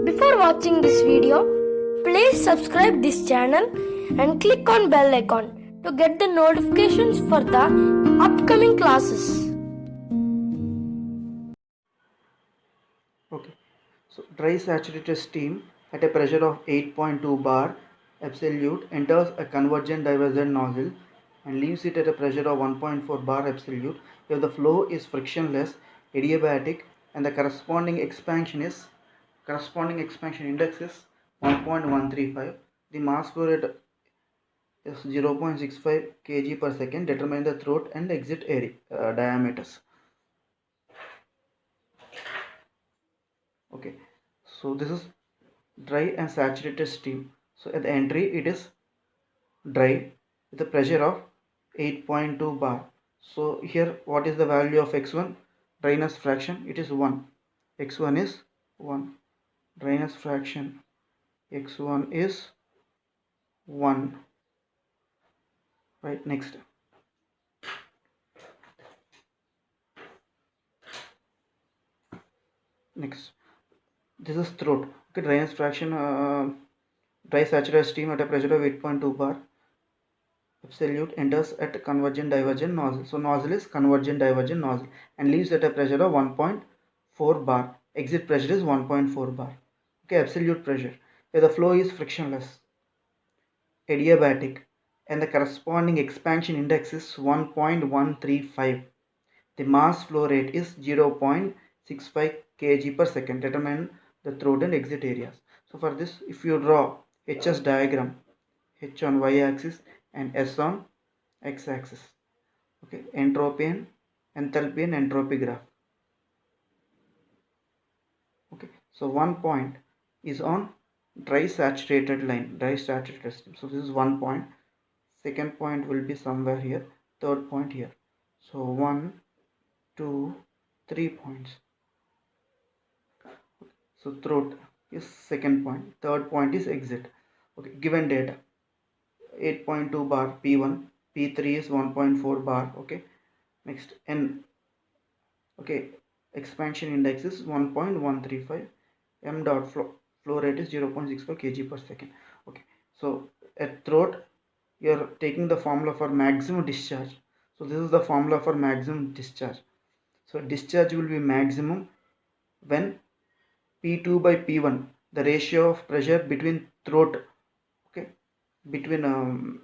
Before watching this video, please subscribe this channel and click on bell icon to get the notifications for the upcoming classes. Okay, so dry saturated steam at a pressure of 8.2 bar absolute enters a convergent divergent nozzle and leaves it at a pressure of 1.4 bar absolute if the flow is frictionless, adiabatic, and the corresponding expansion index is 1.135. The mass flow rate is 0.65 kg per second. Determine the throat and exit area diameters. Okay, so this is dry and saturated steam. So at the entry it is dry with a pressure of 8.2 bar. So here what is the value of x1? Dryness fraction, it is 1. x1 is 1. Dryness fraction x1 is 1. Right, next. This is throat. Okay, dryness fraction, dry saturated steam at a pressure of 8.2 bar absolute enters at convergent divergent nozzle. So nozzle is convergent divergent nozzle and leaves at a pressure of 1.4 bar. Exit pressure is 1.4 bar. Okay, absolute pressure where the flow is frictionless, adiabatic, and the corresponding expansion index is 1.135. The mass flow rate is 0.65 kg per second. Determine the throat and exit areas. So for this, if you draw HS diagram, H on y axis and S on x axis, okay, entropy and enthalpy and entropy graph. Okay, so one point is on dry saturated line, dry saturated steam. So this is one point. Second point will be somewhere here. Third point here. So 1, 2, 3 points. So throat is second point. Third point is exit. Okay, given data 8.2 bar P1, P3 is 1.4 bar. Okay, next N. Okay, expansion index is 1.135. M dot flow rate is 0.64 kg per second. Okay, so at throat you're taking the formula for maximum discharge. So this is the formula for maximum discharge. So discharge will be maximum when P2 by P1, the ratio of pressure between throat, okay, between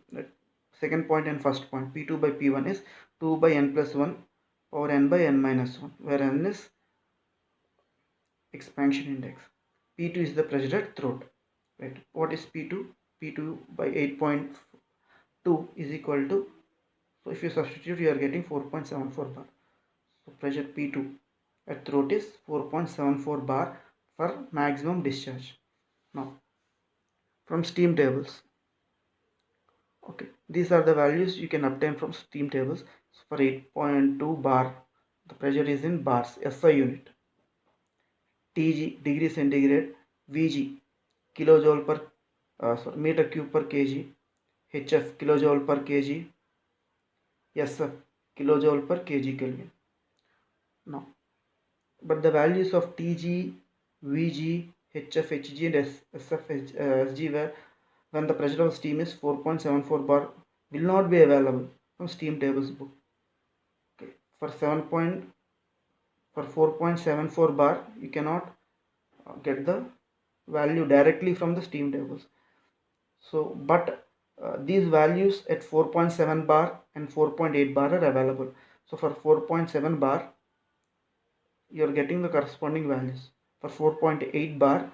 second point and first point, P2 by P1 is 2 by n plus 1 or n by n minus 1, where n is expansion index. P2 is the pressure at throat. Right? What is P2? P2 by 8.2 is equal to, so if you substitute, you are getting 4.74 bar. So pressure P2 at throat is 4.74 bar for maximum discharge. Now from steam tables, okay, these are the values you can obtain from steam tables. So for 8.2 bar, the pressure is in bars, SI unit. TG degree centigrade, VG kilojoule per meter cube per kg, HF kilojoule per kg, SF kilojoule per kg Kelvin. Now, but the values of TG, VG, HF, HG and SF, SG were when the pressure of steam is 4.74 bar will not be available from steam tables book. Okay. For 4.74 bar you cannot get the value directly from the steam tables. So but these values at 4.7 bar and 4.8 bar are available. So for 4.7 bar you are getting the corresponding values. For 4.8 bar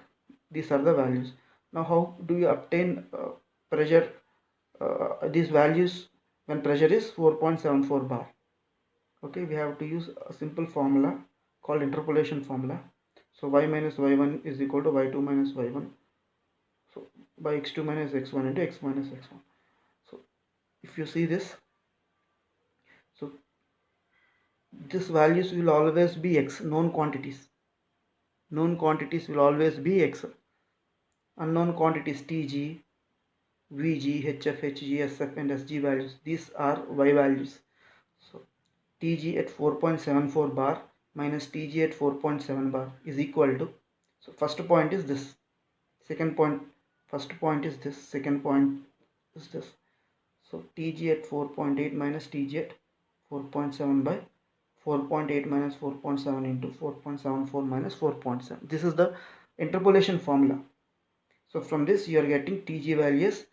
these are the values. Now how do you obtain pressure these values when pressure is 4.74 bar? Okay, we have to use a simple formula called interpolation formula. So y minus y1 is equal to y2 minus y1, so by x2 minus x1 into x minus x1. So if you see this, so this values will always be x, known quantities will always be x, unknown quantities tg, vg, hf, hg, sf and sg values, these are y values. So tg at 4.74 bar minus Tg at 4.7 bar is equal to, so first point is this, second point, first point is this, second point is this. So Tg at 4.8 minus Tg at 4.7 by 4.8 minus 4.7 into 4.74 minus 4.7. This is the interpolation formula. So from this you are getting Tg value is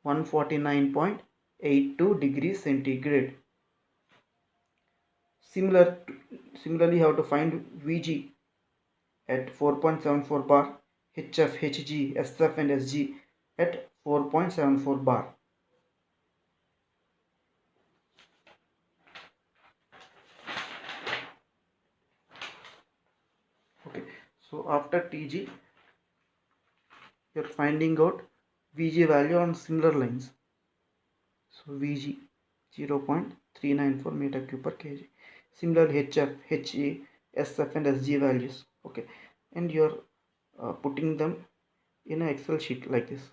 149.82 degrees centigrade. Similarly, you have to find Vg at 4.74 bar, HF, Hg, SF and Sg at 4.74 bar. Okay, so after Tg, you are finding out Vg value on similar lines. So Vg 0.394 meter cube per kg. Similarly, HF, He, SF and Sg values. Okay, and you are putting them in an Excel sheet like this.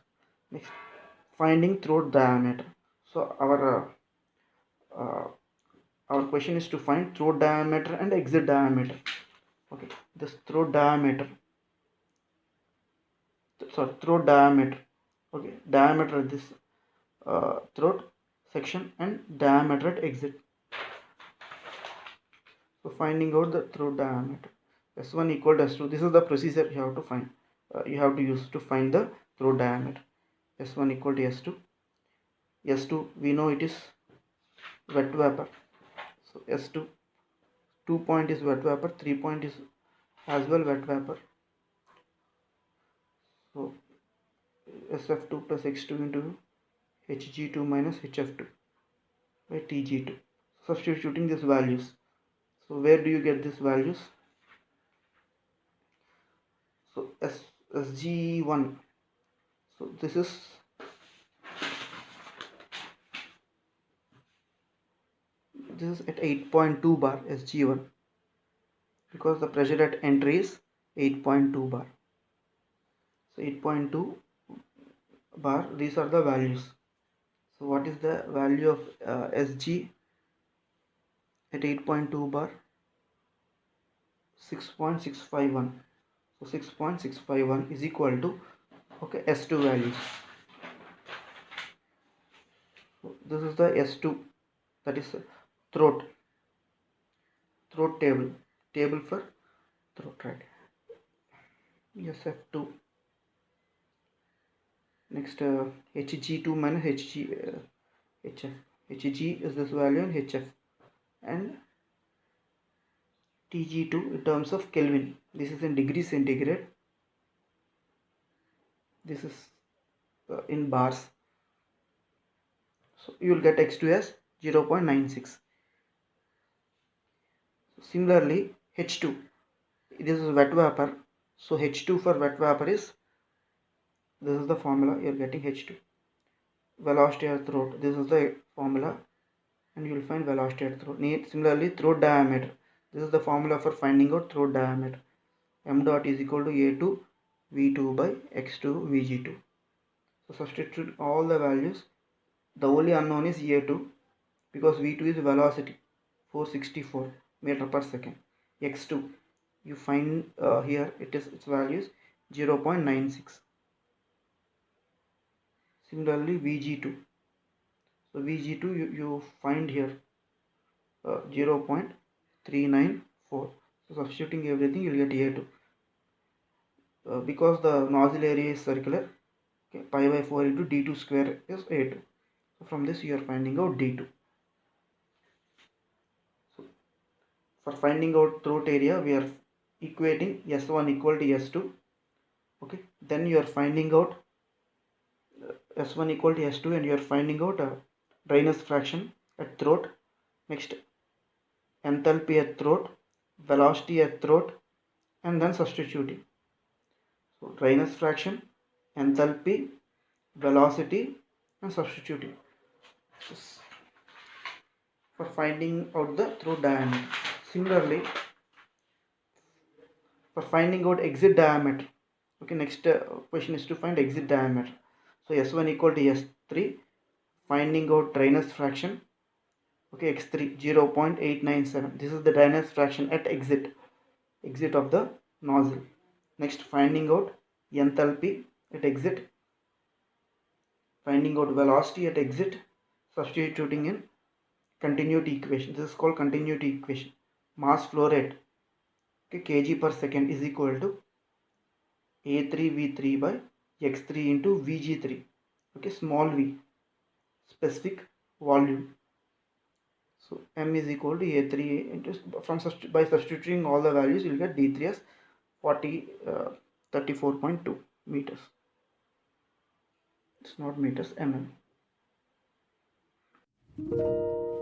Next, finding throat diameter. So our question is to find throat diameter and exit diameter. Okay, this throat diameter. Sorry, throat diameter. Okay, diameter at this throat section and diameter at exit. So finding out the throat diameter, S1 equal to S2. This is the procedure you have to find. You have to use to find the throat diameter. S1 equal to S2. S2 we know it is wet vapor. So S2, 2 point is wet vapor, 3 point is as well wet vapor. So SF2 plus X2 into Hg2 minus Hf2 by Tg2. Substituting these values. So where do you get these values? So Sg1. So this is at 8.2 bar Sg1 because the pressure at entry is 8.2 bar. So 8.2 bar, these are the values. So what is the value of Sg at 8.2 bar? 6.651. So 6.651 is equal to, okay, S2 values. So this is the S2, that is throat table for throat, right? SF2. Next Hg2 minus Hf. Hg is this value and Hf, and Tg2 in terms of Kelvin. This is in degrees centigrade. This is in bars. So you will get X2 as 0.96. Similarly, H2, this is wet vapor. So H2 for wet vapor is, this is the formula, you are getting H2. Velocity at throat, this is the formula, and you will find velocity at throat. Similarly, throat diameter, this is the formula for finding out throat diameter. M dot is equal to A2 V2 by X2 Vg2. So substitute all the values. The only unknown is A2 because V2 is velocity 464 meter per second. X2 you find here, its value is 0.96. Similarly Vg2, so Vg2 you find here 0.394. So substituting everything you will get A2. Because the nozzle area is circular, okay, pi by 4 into d2 square is A2. So from this you are finding out d2. So for finding out throat area, we are equating S1 equal to S2. Okay, then you are finding out S1 equal to S2, and you are finding out dryness fraction at throat. Next, enthalpy at throat, velocity at throat, and then substituting. So dryness fraction, enthalpy, velocity, and substituting for finding out the throat diameter. Similarly, for finding out exit diameter, okay, next question is to find exit diameter. So S1 equal to S3, finding out dryness fraction, Okay, x3 0.897. This is the dryness fraction at exit of the nozzle. Next, finding out enthalpy at exit, finding out velocity at exit, substituting in continuity equation. This is called continuity equation. Mass flow rate, okay, kg per second is equal to A3V3 by x3 into Vg3, okay, small v, specific volume. So m is equal to A3 into, by substituting all the values, you will get D3 as 34.2 meters. It's not meters, mm.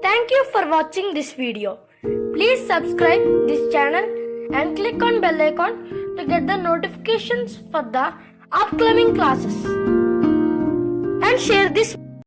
Thank you for watching this video. Please subscribe this channel and click on bell icon to get the notifications for the upcoming classes. And share this